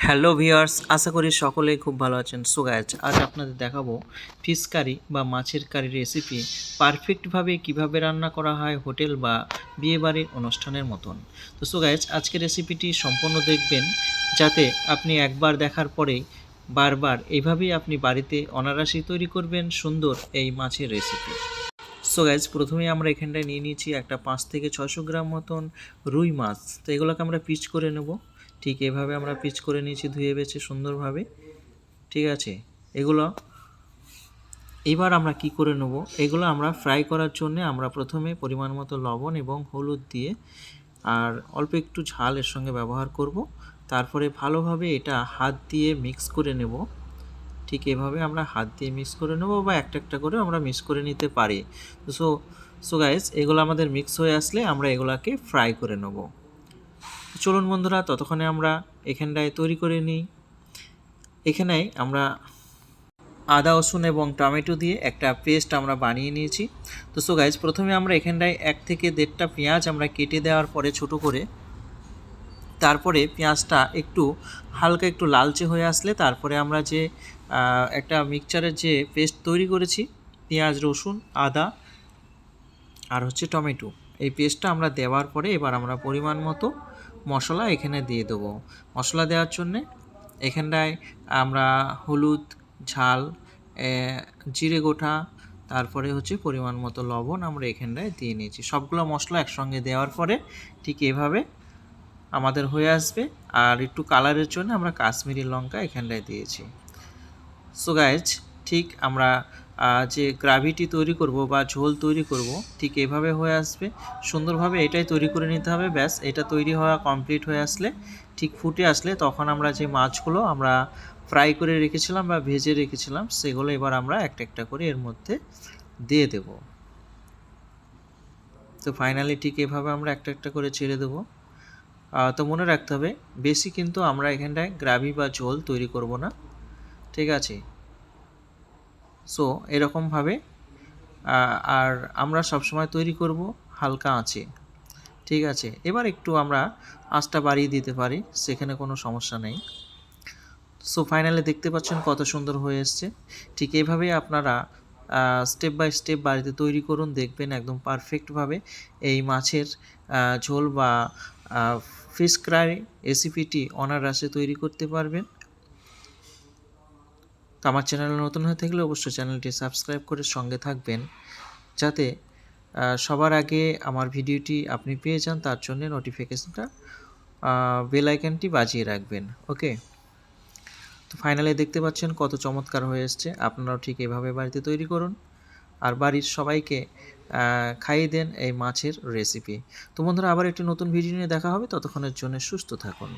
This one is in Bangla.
হ্যালো ভিউয়ার্স, আশা করি সকলেই খুব ভালো আছেন। সো গাইজ, আজ আপনাদের দেখাবো ফিশ কারি বা মাছের কারি রেসিপি পারফেক্টভাবে কিভাবে রান্না করা হয় হোটেল বা বিয়েবাড়ির অনুষ্ঠানের মতন। তো সো গাইজ, আজকের রেসিপিটি সম্পূর্ণ দেখবেন, যাতে আপনি একবার দেখার পরেই বারবার এইভাবেই আপনি বাড়িতে অনায়াসে তৈরি করবেন সুন্দর এই মাছের রেসিপি। সো গাইজ, প্রথমেই আমরা এখানটায় নিয়ে নিয়েছি একটা 5 থেকে 600 গ্রাম মতন রুই মাছ। তো এগুলোকে আমরা পিচ করে নেব। ঠিক এভাবে আমরা পিচ করে নিয়েছি, ধুয়ে বেছে সুন্দরভাবে। ঠিক আছে, এগুলো এবার আমরা কি করে নেব, এগুলো আমরা ফ্রাই করার জন্য আমরা প্রথমে পরিমাণ মতো লবণ এবং হলুদ দিয়ে আর অল্প একটু ঝাল এর সঙ্গে ব্যবহার করব। তারপরে ভালোভাবে এটা হাত দিয়ে মিক্স করে নেব। ঠিক এভাবে আমরা হাত দিয়ে মিক্স করে নেব, বা একটা একটা করে আমরা মিক্স করে নিতে পারি। সো সো গাইস, এগুলো আমাদের মিক্স হয়ে আসলে আমরা এগুলাকে ফ্রাই করে নেব। চলুন বন্ধুরা, ততক্ষণে আমরা এখানটায় তৈরি করে নিই। এখানে আমরা আদা রসুন এবং টমেটো দিয়ে একটা পেস্ট আমরা বানিয়ে নিয়েছি। তো সো গাইস, প্রথমে আমরা এখানটায় 1 থেকে 1.5টা পেঁয়াজ আমরা কেটে দেওয়ার পরে ছোট করে, তারপরে পেঁয়াজটা একটু হালকা একটু লালচে হয়ে আসলে তারপরে আমরা যে একটা মিক্সচারের যে পেস্ট তৈরি করেছি, পেঁয়াজ রসুন আদা আর হচ্ছে টমেটো, এই পেস্টটা আমরা দেওয়ার পরে এবার আমরা পরিমাণ মতো মশলা এখানে দিয়ে দেবো। মশলা দেওয়ার জন্যে এখানটায় আমরা হলুদ, ঝাল, জিরে গোটা, তারপরে হচ্ছে পরিমাণ মতো লবণ আমরা এখানটায় দিয়ে নিয়েছি। সবগুলো মশলা একসঙ্গে দেওয়ার পরে ঠিক এভাবে আমাদের হয়ে আসবে। আর একটু কালারের জন্য আমরা কাশ্মীরি লঙ্কা এখানটায় দিয়েছি। সো গাইজ, ঠিক আমরা যে গ্রাভিটি তৈরি করব বা ঝোল তৈরি করব, ঠিক এভাবে হয়ে আসবে সুন্দরভাবে। এটাই তৈরি করে নিতে হবে। ব্যাস, এটা তৈরি হওয়া কমপ্লিট হয়ে আসলে, ঠিক ফুটে আসলে, তখন আমরা যে মাছগুলো আমরা ফ্রাই করে রেখেছিলাম বা ভেজে রেখেছিলাম, সেগুলো এবার আমরা একটা একটা করে এর মধ্যে দিয়ে দেব। তো ফাইনালি ঠিক এভাবে আমরা একটা একটা করে ছেড়ে দেবো। তো মনে রাখতে হবে, বেশি কিন্তু আমরা এখানটায় গ্রাভি বা ঝোল তৈরি করব না। ঠিক আছে, সো এরকমভাবে আর আমরা সবসময় তৈরি করব হালকা আঁচে। ঠিক আছে, এবার একটু আমরা আঁচটা বাড়িয়ে দিতে পারি, সেখানে কোনো সমস্যা নেই। সো ফাইনালি দেখতে পাচ্ছেন কত সুন্দর হয়ে এসছে। ঠিক এইভাবেই আপনারা স্টেপ বাই স্টেপ বাড়িতে তৈরি করুন, দেখবেন একদম পারফেক্টভাবে এই মাছের ঝোল বা ফিশ ফ্রাই রেসিপিটি অনায়াসে তৈরি করতে পারবেন। তো আমার চ্যানেলে নতুন হয়ে থাকলে অবশ্যই চ্যানেলটি সাবস্ক্রাইব করে সঙ্গে থাকবেন, যাতে সবার আগে আমার ভিডিওটি আপনি পেয়ে যান। তার জন্য নোটিফিকেশনটা বেল আইকনটি বাজিয়ে রাখবেন। ওকে, তো ফাইনালি দেখতে পাচ্ছেন কত চমৎকার হয়ে এসছে। আপনারাও ঠিক এভাবে বাড়িতে তৈরি করুন আর বাড়ির সবাইকে খাইয়ে দেন এই মাছের রেসিপি। তো বন্ধুরা, আবার একটি নতুন ভিডিও নিয়ে দেখা হবে। ততক্ষণের জন্য সুস্থ থাকুন।